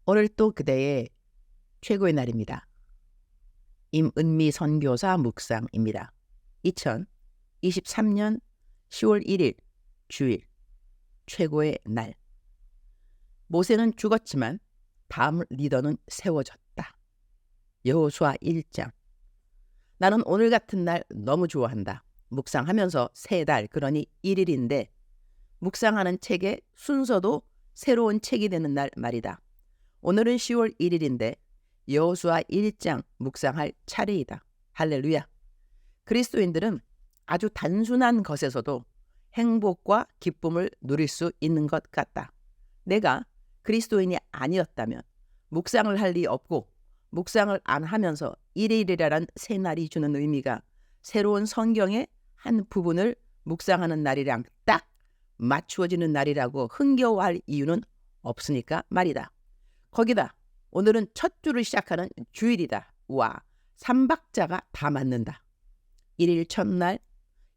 오늘 또 그대의 최고의 날입니다. 임은미 선교사 묵상입니다. 2023년 10월 1일 주일 최고의 날. 모세는 죽었지만 다음 리더는 세워졌다. 여호수아 1장. 나는 오늘 같은 날 너무 좋아한다. 묵상하면서 세 달, 그러니 1일인데 묵상하는 책의 순서도 새로운 책이 되는 날 말이다. 오늘은 10월 1일인데 여호수아 1장 묵상할 차례이다. 할렐루야. 그리스도인들은 아주 단순한 것에서도 행복과 기쁨을 누릴 수 있는 것 같다. 내가 그리스도인이 아니었다면 묵상을 할 리 없고 묵상을 안 하면서 1일이라는 새 날이 주는 의미가 새로운 성경의 한 부분을 묵상하는 날이랑 딱 맞추어지는 날이라고 흥겨워할 이유는 없으니까 말이다. 거기다 오늘은 첫 주를 시작하는 주일이다. 와, 3박자가 다 맞는다. 1일 첫날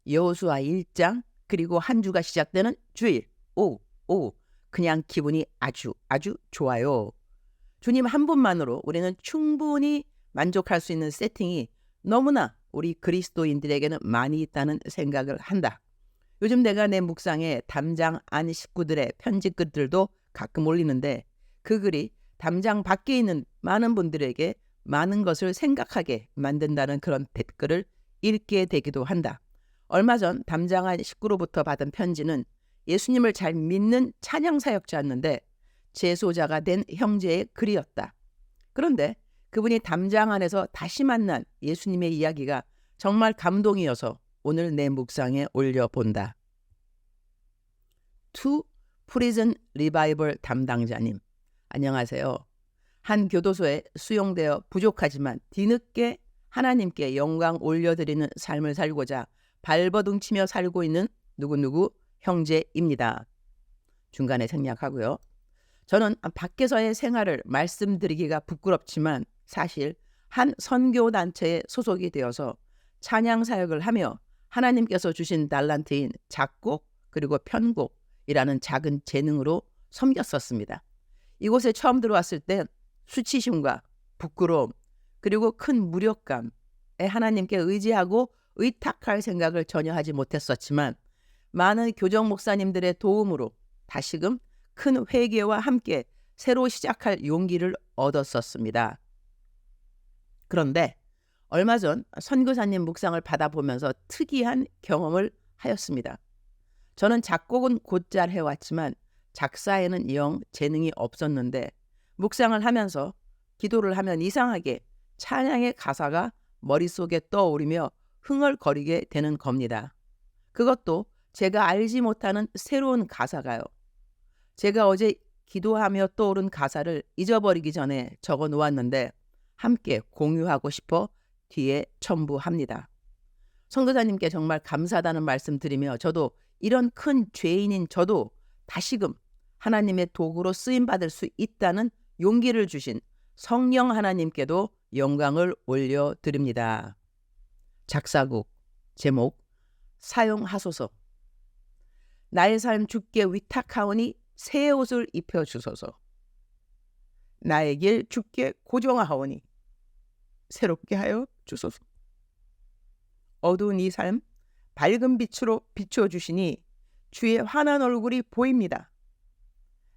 여호수아 1장 그리고 한 주가 시작되는 주일. 오, 그냥 기분이 아주 좋아요. 주님 한 분만으로 우리는 충분히 만족할 수 있는 세팅이 너무나 우리 그리스도인들에게는 많이 있다는 생각을 한다. 요즘 내가 내 묵상에 담장 안 식구들의 편지글들도 가끔 올리는데 그 글이 담장 밖에 있는 많은 분들에게 많은 것을 생각하게 만든다는 그런 댓글을 읽게 되기도 한다. 얼마 전 담장 안 식구로부터 받은 편지는 예수님을 잘 믿는 찬양 사역자였는데 재소자가 된 본인의 글이었다. 그런데 그분이 담장 안에서 다시 만난 예수님의 이야기가 정말 감동이어서 오늘 내 묵상에 올려본다. 투 프리즌 리바이벌 담당자님, 안녕하세요. 한 교도소에 수용되어 부족하지만 뒤늦게 하나님께 영광 올려드리는 삶을 살고자 발버둥치며 살고 있는 누구누구 형제입니다. 중간에 생략하고요. 저는 밖에서의 생활을 말씀드리기가 부끄럽지만 사실 한 선교단체에 소속이 되어서 찬양 사역을 하며 하나님께서 주신 달란트인 작곡 그리고 편곡이라는 작은 재능으로 섬겼었습니다. 이곳에 처음 들어왔을 땐 수치심과 부끄러움 그리고 큰 무력감에 하나님께 의지하고 의탁할 생각을 전혀 하지 못했었지만 많은 교정 목사님들의 도움으로 다시금 큰 회개와 함께 새로 시작할 용기를 얻었었습니다. 그런데 얼마 전 선교사님 묵상을 받아보면서 특이한 경험을 하였습니다. 저는 작곡은 곧잘 해왔지만 작사에는 영 재능이 없었는데 묵상을 하면서 기도를 하면 이상하게 찬양의 가사가 머릿속에 떠오르며 흥얼거리게 되는 겁니다. 그것도 제가 알지 못하는 새로운 가사가요. 제가 어제 기도하며 떠오른 가사를 잊어버리기 전에 적어 놓았는데 함께 공유하고 싶어 뒤에 첨부합니다. 선교사님께 정말 감사하다는 말씀 드리며 저도 이런 큰 죄인인 저도 다시금 하나님의 도구로 쓰임받을 수 있다는 용기를 주신 성령 하나님께도 영광을 올려드립니다. 작사곡 제목 사용하소서. 나의 삶 주께 위탁하오니 새 옷을 입혀주소서. 나의 길 주께 고정하오니 새롭게 하여 주소서. 어두운 이 삶 밝은 빛으로 비춰주시니 주의 환한 얼굴이 보입니다.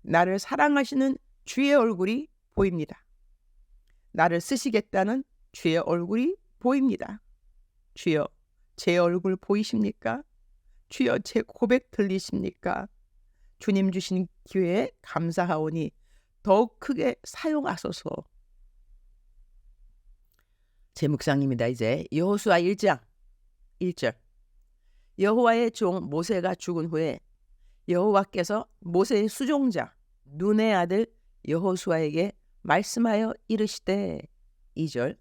나를 사랑하시는 주의 얼굴이 보입니다. 나를 쓰시겠다는 주의 얼굴이 보입니다. 주여, 제 얼굴 보이십니까? 주여, 제 고백 들리십니까? 주님 주신 기회에 감사하오니 더욱 크게 사용하소서. 제 묵상입니다. 이제 여호수아 1장 1절. 여호와의 종 모세가 죽은 후에 여호와께서 모세의 수종자 눈의 아들 여호수아에게 말씀하여 이르시되 2절.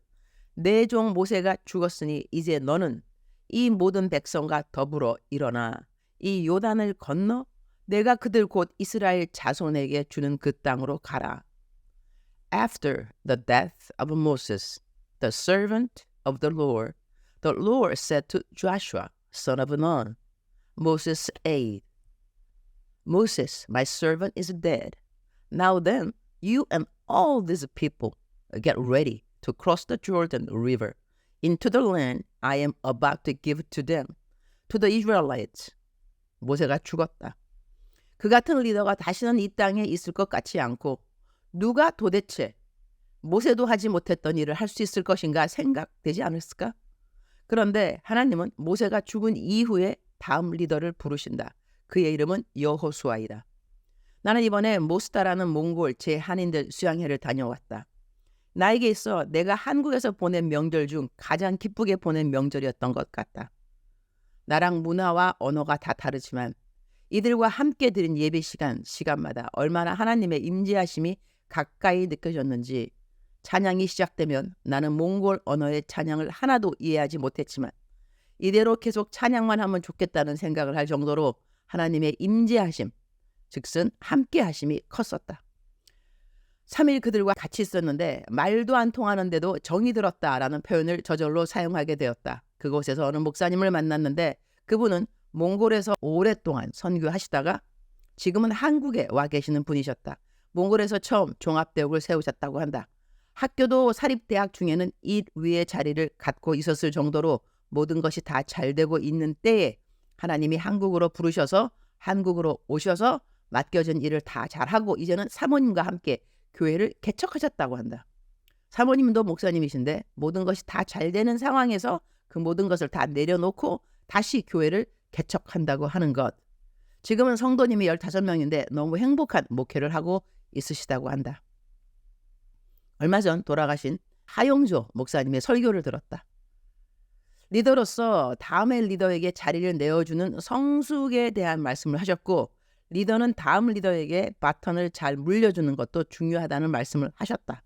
내 종 모세가 죽었으니 이제 너는 이 모든 백성과 더불어 일어나 이 요단을 건너 내가 그들 곧 이스라엘 자손에게 주는 그 땅으로 가라. After the death of Moses, the servant of the Lord said to Joshua, son of Nun, Moses' aide, Moses, my servant, is dead. Now then, You and all these people get ready to cross the Jordan River into the land I am about to give to them, to the Israelites. 모세가 죽었다. 그 같은 리더가 다시는 이 땅에 있을 것 같지 않고 누가 도대체 모세도 하지 못했던 일을 할 수 있을 것인가 생각되지 않았을까? 그런데 하나님은 모세가 죽은 이후에 다음 리더를 부르신다. 그의 이름은 여호수아이다. 나는 이번에 모스타라는 몽골 제한인들 수양회를 다녀왔다. 나에게 있어 내가 한국에서 보낸 명절 중 가장 기쁘게 보낸 명절이었던 것 같다. 나랑 문화와 언어가 다 다르지만 이들과 함께 드린 예배 시간마다 얼마나 하나님의 임재하심이 가까이 느껴졌는지 찬양이 시작되면 나는 몽골 언어의 찬양을 하나도 이해하지 못했지만 이대로 계속 찬양만 하면 좋겠다는 생각을 할 정도로 하나님의 임재하심, 즉슨 함께하심이 컸었다. 3일 그들과 같이 있었는데 말도 안 통하는데도 정이 들었다라는 표현을 저절로 사용하게 되었다. 그곳에서 어느 목사님을 만났는데 그분은 몽골에서 오랫동안 선교하시다가 지금은 한국에 와 계시는 분이셨다. 몽골에서 처음 종합대학을 세우셨다고 한다. 학교도 사립대학 중에는 1위의 자리를 갖고 있었을 정도로 모든 것이 다 잘되고 있는 때에 하나님이 한국으로 부르셔서 한국으로 오셔서 맡겨진 일을 다 잘하고 이제는 사모님과 함께 교회를 개척하셨다고 한다. 사모님도 목사님이신데 모든 것이 다 잘되는 상황에서 그 모든 것을 다 내려놓고 다시 교회를 개척한다고 하는 것. 지금은 성도님이 15명인데 너무 행복한 목회를 하고 있으시다고 한다. 얼마 전 돌아가신 하용조 목사님의 설교를 들었다. 리더로서 다음의 리더에게 자리를 내어주는 성숙에 대한 말씀을 하셨고 리더는 다음 리더에게 바턴을 잘 물려주는 것도 중요하다는 말씀을 하셨다.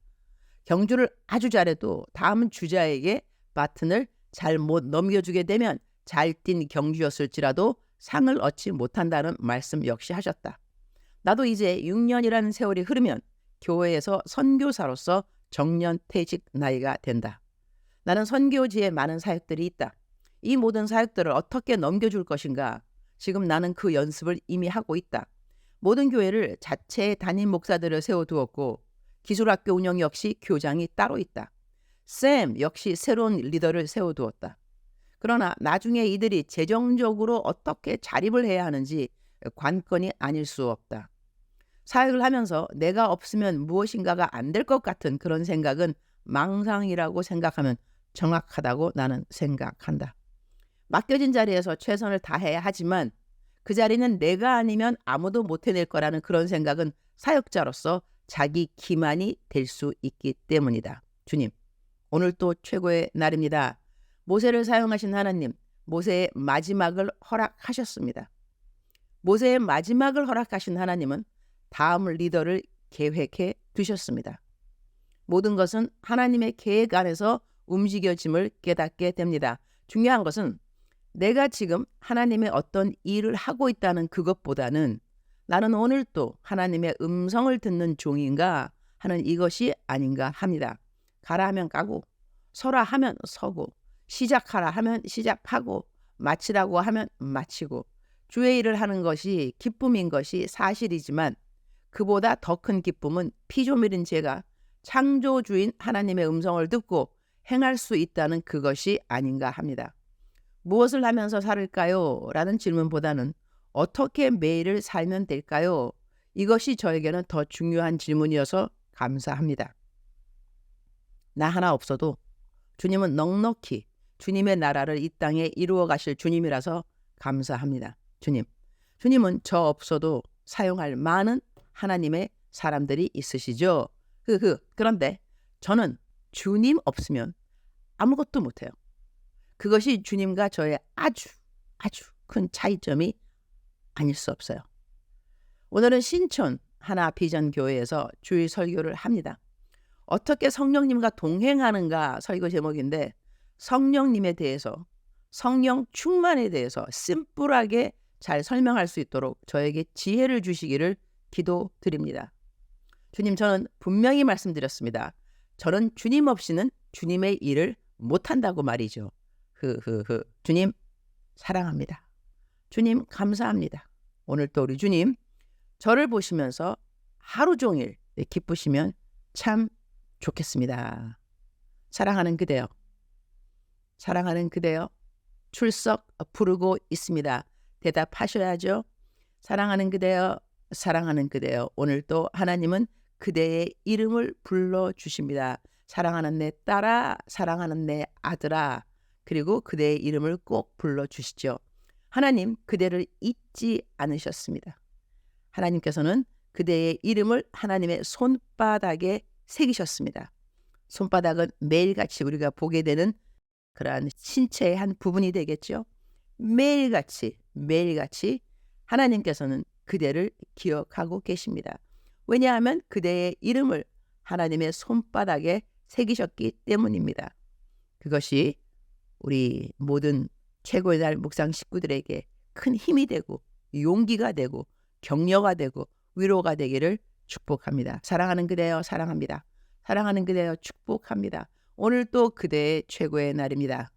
경주를 아주 잘해도 다음 주자에게 바턴을 잘 못 넘겨주게 되면 잘 뛴 경주였을지라도 상을 얻지 못한다는 말씀 역시 하셨다. 나도 이제 6년이라는 세월이 흐르면 교회에서 선교사로서 정년퇴직 나이가 된다. 나는 선교지에 많은 사역들이 있다. 이 모든 사역들을 어떻게 넘겨줄 것인가? 지금 나는 그 연습을 이미 하고 있다. 모든 교회를 자체의 담임 목사들을 세워두었고 기술학교 운영 역시 교장이 따로 있다. 샘 역시 새로운 리더를 세워두었다. 그러나 나중에 이들이 재정적으로 어떻게 자립을 해야 하는지 관건이 아닐 수 없다. 사역을 하면서 내가 없으면 무엇인가가 안 될 것 같은 그런 생각은 망상이라고 생각하면 정확하다고 나는 생각한다. 맡겨진 자리에서 최선을 다해야 하지만 그 자리는 내가 아니면 아무도 못 해낼 거라는 그런 생각은 사역자로서 자기 기만이 될 수 있기 때문이다. 주님, 오늘 또 최고의 날입니다. 모세를 사용하신 하나님, 모세의 마지막을 허락하셨습니다. 모세의 마지막을 허락하신 하나님은 다음 리더를 계획해 두셨습니다. 모든 것은 하나님의 계획 안에서 움직여짐을 깨닫게 됩니다. 중요한 것은 내가 지금 하나님의 어떤 일을 하고 있다는 그것보다는 나는 오늘 또 하나님의 음성을 듣는 종인가 하는 이것이 아닌가 합니다. 가라 하면 가고 서라 하면 서고 시작하라 하면 시작하고 마치라고 하면 마치고 주의 일을 하는 것이 기쁨인 것이 사실이지만 그보다 더 큰 기쁨은 피조물인 제가 창조주인 하나님의 음성을 듣고 행할 수 있다는 그것이 아닌가 합니다. 무엇을 하면서 살을까요? 라는 질문보다는 어떻게 매일을 살면 될까요? 이것이 저에게는 더 중요한 질문이어서 감사합니다. 나 하나 없어도 주님은 넉넉히 주님의 나라를 이 땅에 이루어 가실 주님이라서 감사합니다. 주님은 저 없어도 사용할 많은 하나님의 사람들이 있으시죠. 그런데 저는 주님 없으면 아무것도 못해요. 그것이 주님과 저의 아주 큰 차이점이 아닐 수 없어요. 오늘은 신촌 하나 비전 교회에서 주일 설교를 합니다. 어떻게 성령님과 동행하는가 설교 제목인데 성령님에 대해서 성령 충만에 대해서 심플하게 잘 설명할 수 있도록 저에게 지혜를 주시기를 기도드립니다. 주님, 저는 분명히 말씀드렸습니다. 저는 주님 없이는 주님의 일을 못한다고 말이죠. 주님 사랑합니다. 주님 감사합니다. 오늘 또 우리 주님 저를 보시면서 하루 종일 기쁘시면 참 좋겠습니다. 사랑하는 그대여, 사랑하는 그대여, 출석 부르고 있습니다. 대답하셔야죠. 사랑하는 그대여, 사랑하는 그대여, 오늘 또 하나님은 그대의 이름을 불러주십니다. 사랑하는 내 딸아, 사랑하는 내 아들아, 그리고 그대의 이름을 꼭 불러주시죠. 하나님 그대를 잊지 않으셨습니다. 하나님께서는 그대의 이름을 하나님의 손바닥에 새기셨습니다. 손바닥은 매일같이 우리가 보게 되는 그러한 신체의 한 부분이 되겠죠. 매일같이 하나님께서는 그대를 기억하고 계십니다. 왜냐하면 그대의 이름을 하나님의 손바닥에 새기셨기 때문입니다. 그것이 우리 모든 최고의 날 묵상 식구들에게 큰 힘이 되고 용기가 되고 격려가 되고 위로가 되기를 축복합니다. 사랑하는 그대여, 사랑합니다. 사랑하는 그대여, 축복합니다. 오늘 또 그대의 최고의 날입니다.